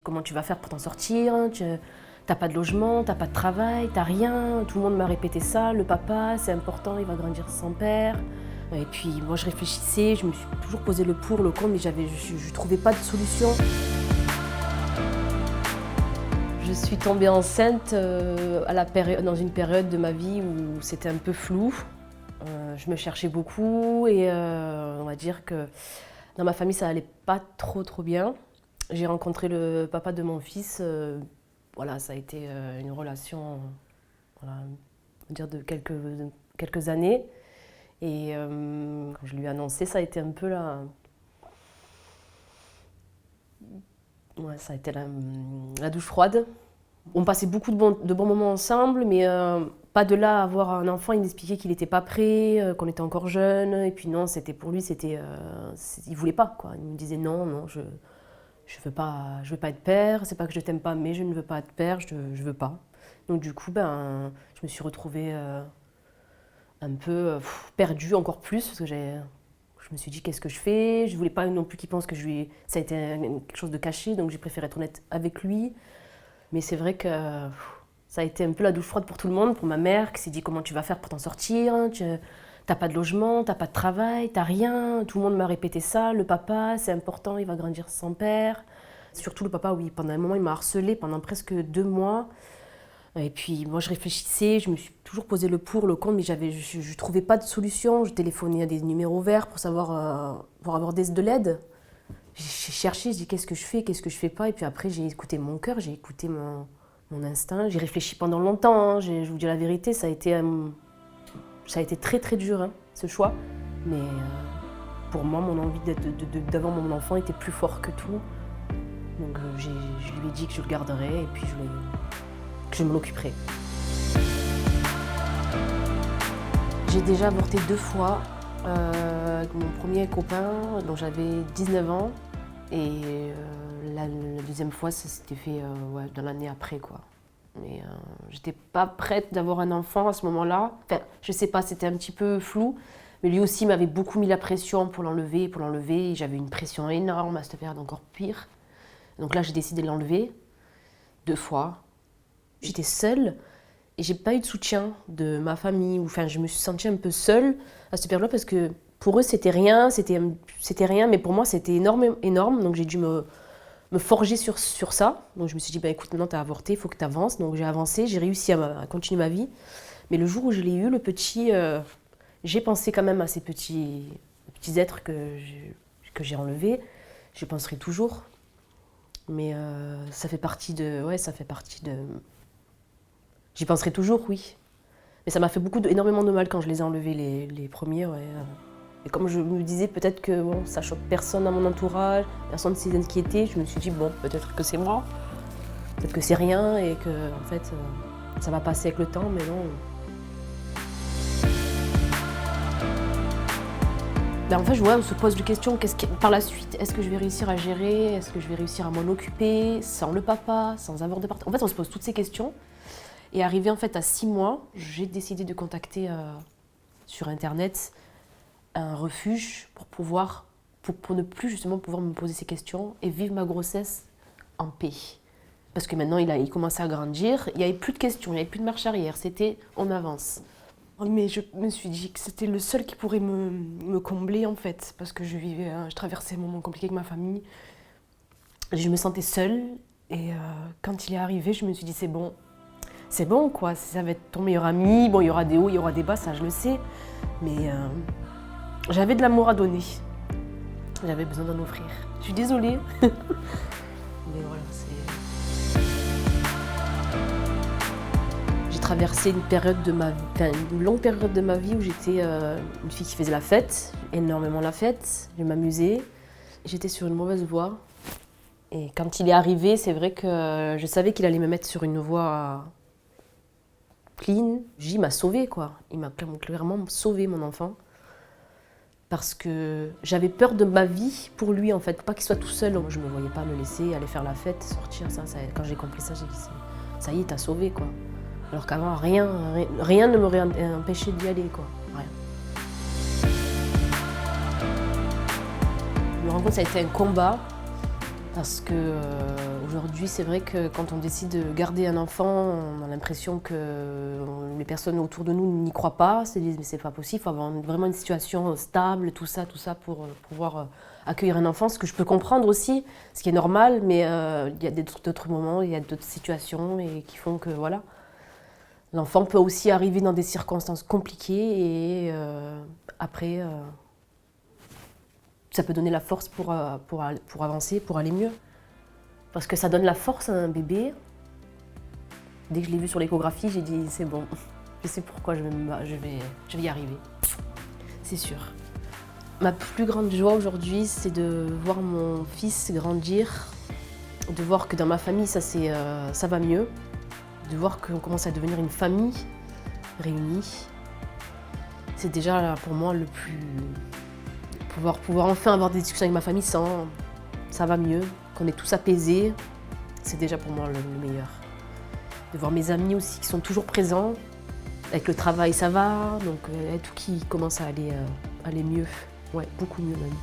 Comment tu vas faire pour t'en sortir? T'as pas de logement, t'as pas de travail, t'as rien. Tout le monde m'a répété ça. Le papa, c'est important, il va grandir sans père. Et puis moi je réfléchissais, je me suis toujours posé le pour, le contre, mais je trouvais pas de solution. Je suis tombée enceinte dans une période de ma vie où c'était un peu flou. Je me cherchais beaucoup et on va dire que dans ma famille ça allait pas trop bien. J'ai rencontré le papa de mon fils. Voilà, ça a été une relation, voilà, on va dire de quelques années. Et quand je lui ai annoncé, ça a été un peu ça a été la douche froide. On passait beaucoup de bons moments ensemble, mais pas de là à avoir un enfant. Il m'expliquait qu'il n'était pas prêt, qu'on était encore jeune. Et puis non, c'était pour lui, il voulait pas, quoi. Il me disait non, je veux pas être père. C'est pas que je t'aime pas, mais je ne veux pas être père. Je veux pas. Donc du coup, je me suis retrouvée un peu perdue encore plus parce que je me suis dit qu'est-ce que je fais. Je voulais pas non plus qu'il pense que ça a été quelque chose de caché, donc j'ai préféré être honnête avec lui. Mais c'est vrai que ça a été un peu la douche froide pour tout le monde, pour ma mère qui s'est dit comment tu vas faire pour t'en sortir, t'as pas de logement, t'as pas de travail, t'as rien. Tout le monde m'a répété ça. Le papa, c'est important, il va grandir sans père. Surtout le papa, oui, pendant un moment il m'a harcelée pendant presque 2 mois. Et puis moi je réfléchissais, je me suis toujours posé le pour, le contre, mais je trouvais pas de solution. Je téléphonais à des numéros verts pour savoir, pour avoir de l'aide. J'ai cherché, je dis qu'est-ce que je fais pas. Et puis après j'ai écouté mon cœur, j'ai écouté mon instinct. J'ai réfléchi pendant longtemps, hein. Je vous dis la vérité, ça a été très dur, hein, ce choix. Mais pour moi, mon envie d'avoir mon enfant était plus fort que tout. Donc je lui ai dit que je le garderais et puis que je m'en occuperai. J'ai déjà avorté 2 fois avec mon premier copain, dont j'avais 19 ans. Et la deuxième fois, ça s'était fait dans l'année après, quoi. Mais j'étais pas prête d'avoir un enfant à ce moment-là. Enfin, je sais pas, c'était un petit peu flou. Mais lui aussi m'avait beaucoup mis la pression pour l'enlever. Et j'avais une pression énorme à cette période, encore pire. Donc là, j'ai décidé de l'enlever 2 fois. J'étais seule et j'ai pas eu de soutien de ma famille. Enfin, je me suis sentie un peu seule à cette période-là parce que pour eux, c'était rien, mais pour moi, c'était énorme. Donc j'ai dû me forger sur ça. Donc je me suis dit, écoute, maintenant tu as avorté, il faut que tu avances. Donc j'ai avancé, j'ai réussi à continuer ma vie. Mais le jour où je l'ai eu, le petit, j'ai pensé quand même à ces petits êtres que j'ai enlevés. Je penserai toujours. Mais ça fait partie de... J'y penserai toujours, oui. Mais ça m'a fait énormément de mal quand je les ai enlevés, les premiers, ouais. Et comme je me disais, peut-être que ça choque personne dans mon entourage, personne ne s'est inquiété, je me suis dit, peut-être que c'est moi, peut-être que c'est rien et que, en fait, ça va passer avec le temps, mais non. En fait, on se pose des questions. Par la suite, est-ce que je vais réussir à gérer? Est-ce que je vais réussir à m'en occuper sans le papa, sans avoir de partenaire? En fait, on se pose toutes ces questions. Et arrivé en fait à 6 mois, j'ai décidé de contacter sur Internet un refuge pour ne plus justement pouvoir me poser ces questions et vivre ma grossesse en paix. Parce que maintenant, il commençait à grandir, il n'y avait plus de questions, il n'y avait plus de marche arrière, c'était on avance. Mais je me suis dit que c'était le seul qui pourrait me combler en fait, parce que je traversais un moment compliqué avec ma famille. Je me sentais seule et quand il est arrivé, je me suis dit c'est bon quoi, ça va être ton meilleur ami. Bon, il y aura des hauts, il y aura des bas, ça je le sais, mais j'avais de l'amour à donner. J'avais besoin d'en offrir. Je suis désolée, mais voilà, J'ai traversé une longue période de ma vie où j'étais une fille qui faisait la fête, énormément la fête, je m'amusais. J'étais sur une mauvaise voie. Et quand il est arrivé, c'est vrai que je savais qu'il allait me mettre sur une voie clean. Il m'a sauvée, quoi. Il m'a clairement sauvé, mon enfant. Parce que j'avais peur de ma vie pour lui, en fait. Pas qu'il soit tout seul. Je ne me voyais pas me laisser aller faire la fête, sortir. Quand j'ai compris ça, j'ai dit, ça y est, t'as sauvé, quoi. Alors qu'avant, rien ne m'aurait empêché d'y aller, quoi. Rien. Le rencontre, ça a été un combat. Parce que aujourd'hui, c'est vrai que quand on décide de garder un enfant, on a l'impression que les personnes autour de nous n'y croient pas. Mais c'est pas possible, il faut avoir vraiment une situation stable, tout ça pour pouvoir accueillir un enfant. Ce que je peux comprendre aussi, ce qui est normal, mais il y a d'autres moments, il y a d'autres situations et qui font que voilà. L'enfant peut aussi arriver dans des circonstances compliquées et après, ça peut donner la force pour avancer, pour aller mieux. Parce que ça donne la force à un bébé. Dès que je l'ai vu sur l'échographie, j'ai dit c'est bon, je sais pourquoi je vais y arriver. C'est sûr. Ma plus grande joie aujourd'hui, c'est de voir mon fils grandir, de voir que dans ma famille, ça va mieux, de voir qu'on commence à devenir une famille réunie. C'est déjà pour moi le plus... Pouvoir enfin avoir des discussions avec ma famille ça va mieux, qu'on est tous apaisés, c'est déjà pour moi le meilleur. De voir mes amis aussi qui sont toujours présents, avec le travail ça va, donc tout qui commence à aller mieux, ouais, beaucoup mieux même.